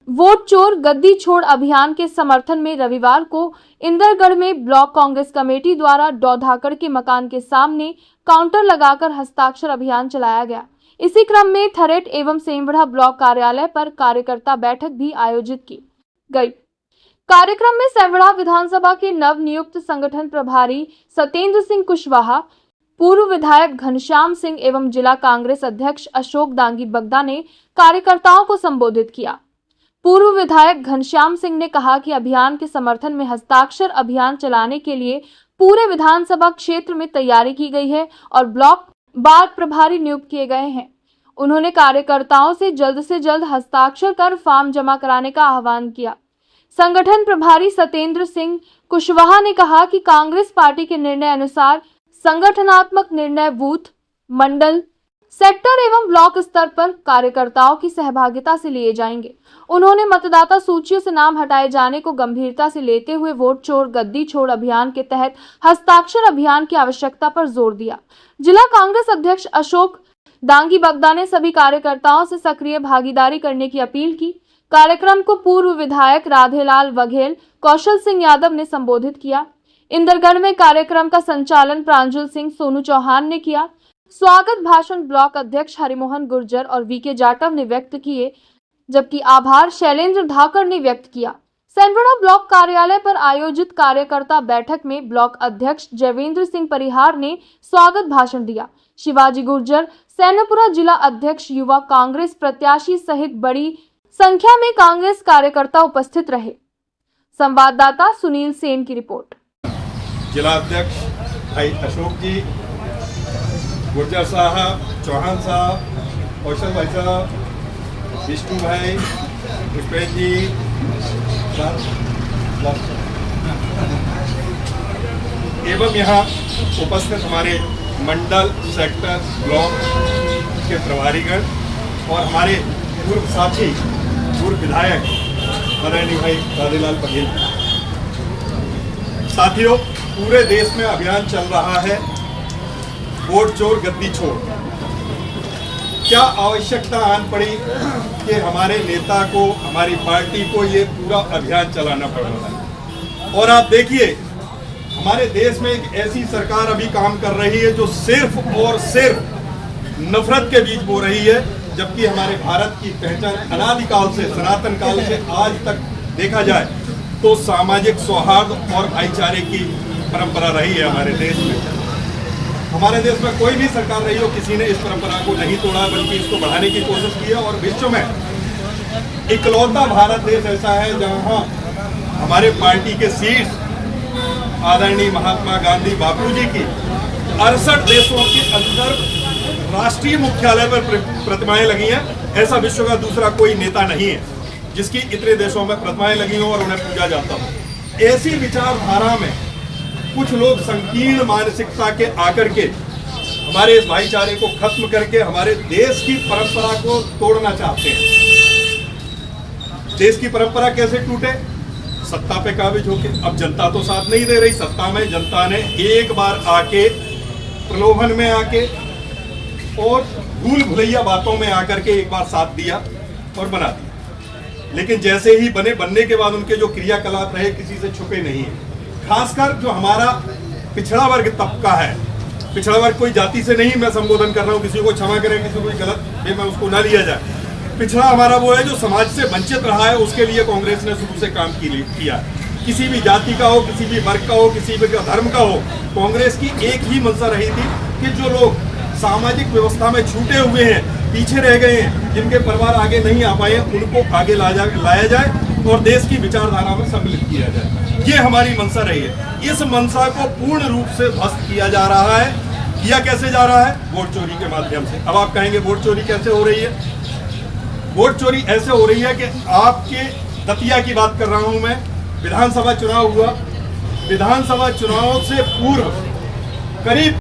Vote चोर गद्दी छोड़ अभियान के समर्थन में रविवार को इंदरगढ़ में ब्लॉक कांग्रेस कमेटी द्वारा डौधाकड़ के मकान के सामने काउंटर लगाकर हस्ताक्षर अभियान चलाया गया। इसी क्रम में थरेट एवं सेमबड़ा ब्लॉक कार्यालय पर कार्यकर्ता बैठक भी आयोजित की गई। कार्यक्रम में सेमबड़ा विधानसभा के नव नियुक्त संगठन प्रभारी सत्येंद्र सिंह कुशवाहा, पूर्व विधायक घनश्याम सिंह एवं जिला कांग्रेस अध्यक्ष अशोक दांगी बगदा ने कार्यकर्ताओं को संबोधित किया। पूर्व विधायक घनश्याम सिंह ने कहा कि अभियान के समर्थन में हस्ताक्षर अभियान चलाने के लिए पूरे विधानसभा क्षेत्र में तैयारी की गई है और ब्लॉक बार प्रभारी नियुक्त किए गए हैं। उन्होंने कार्यकर्ताओं से जल्द हस्ताक्षर कर फॉर्म जमा कराने का आह्वान किया। संगठन प्रभारी सत्येंद्र सिंह कुशवाहा ने कहा कि कांग्रेस पार्टी के निर्णय अनुसार संगठनात्मक निर्णय बूथ, मंडल, सेक्टर एवं ब्लॉक स्तर पर कार्यकर्ताओं की सहभागिता से लिए जाएंगे। उन्होंने मतदाता सूचियों से नाम हटाए जाने को गंभीरता से लेते हुए वोट चोर गद्दी छोड़ अभियान के तहत हस्ताक्षर अभियान की आवश्यकता पर जोर दिया। जिला कांग्रेस अध्यक्ष अशोक दांगी बगदा ने सभी कार्यकर्ताओं से सक्रिय भागीदारी करने की अपील की। कार्यक्रम को पूर्व विधायक राधेलाल बघेल, कौशल सिंह यादव ने संबोधित किया। इंदरगढ़ में कार्यक्रम का संचालन प्रांजल सिंह सोनू चौहान ने किया। स्वागत भाषण ब्लॉक अध्यक्ष हरिमोहन गुर्जर और वीके जाटव ने व्यक्त किए, जबकि आभार शैलेंद्र धाकड़ ने व्यक्त किया। सेमबड़ा ब्लॉक कार्यालय पर आयोजित कार्यकर्ता बैठक में ब्लॉक अध्यक्ष जयवेंद्र सिंह परिहार ने स्वागत भाषण दिया। शिवाजी गुर्जर, सैनपुरा जिला अध्यक्ष युवा कांग्रेस प्रत्याशी सहित बड़ी संख्या में कांग्रेस कार्यकर्ता उपस्थित रहे। संवाददाता सुनील सेन की रिपोर्ट। जिला अध्यक्ष भाई अशोक जी, गुर्जर साहब, चौहान साहब, कौशल भाई साहब, विष्णु भाई, पुष्पेश जी, एवं यहाँ उपस्थित हमारे मंडल, सेक्टर, ब्लॉक के प्रभारीगण और हमारे पूर्व साथी, पूर्व विधायक मदनी भाई राधेलाल बघेल। साथियों, पूरे देश में अभियान चल रहा है वोट चोर गद्दी छोड़। क्या आवश्यकता आन पड़ी कि हमारे नेता को, हमारी पार्टी को ये पूरा अभियान चलाना पड़ रहा है। और आप देखिए, हमारे देश में एक ऐसी सरकार अभी काम कर रही है जो सिर्फ और सिर्फ नफरत के बीज बो रही है, जबकि हमारे भारत की पहचान अनादिकाल से, सनातन काल से आज तक देखा जाए तो सामाजिक सौहार्द और भाईचारे की परंपरा रही है हमारे देश में। हमारे देश में कोई भी सरकार रही हो, किसी ने इस परंपरा को नहीं तोड़ा, बल्कि इसको बढ़ाने की कोशिश की है। और विश्व में इकलौता भारत देश ऐसा है जहां हमारे पार्टी के शीर्ष आदरणीय महात्मा गांधी बापू जी की 68 देशों के अंदर राष्ट्रीय मुख्यालय पर प्रतिमाएं लगी हैं। ऐसा विश्व का दूसरा कोई नेता नहीं है जिसकी इतने देशों में प्रतिमाएं लगी हों और उन्हें पूजा जाता हो। ऐसी विचारधारा में कुछ लोग संकीर्ण मानसिकता के आकर के हमारे इस भाईचारे को खत्म करके हमारे देश की परंपरा को तोड़ना चाहते हैं। देश की परंपरा कैसे टूटे? सत्ता पे काबिज होके। अब जनता तो साथ नहीं दे रही। सत्ता में जनता ने एक बार आके, प्रलोभन में आके और भूल भुलैया बातों में आकर के एक बार साथ दिया और बना दिया। लेकिन जैसे ही बनने के बाद उनके जो क्रियाकलाप रहे किसी से छुपे नहीं है। खासकर जो हमारा पिछड़ा वर्ग तबका है, पिछड़ा वर्ग कोई जाति से नहीं मैं संबोधन कर रहा हूँ, किसी को क्षमा करें, किसी को गलत में उसको ना लिया जाए। पिछड़ा हमारा वो है जो समाज से वंचित रहा है, उसके लिए कांग्रेस ने शुरू से काम किया। किसी भी जाति का हो, किसी भी वर्ग का हो, किसी भी धर्म का हो, कांग्रेस की एक ही मंशा रही थी कि जो लोग सामाजिक व्यवस्था में छूटे हुए हैं, पीछे रह गए हैं, जिनके परिवार आगे नहीं आ पाए, उनको आगे लाया जाए और देश की विचारधारा में सम्मिलित किया जाए। ये हमारी मंशा रही है। इस मंशा को पूर्ण रूप से ध्वस्त किया जा रहा है। किया कैसे जा रहा है? वोट चोरी के माध्यम से। अब आप कहेंगे वोट चोरी कैसे हो रही है? वोट चोरी ऐसे हो रही है कि आपके दतिया की बात कर रहा हूं मैं। विधानसभा चुनाव हुआ। विधानसभा चुनाव से पूर्व करीब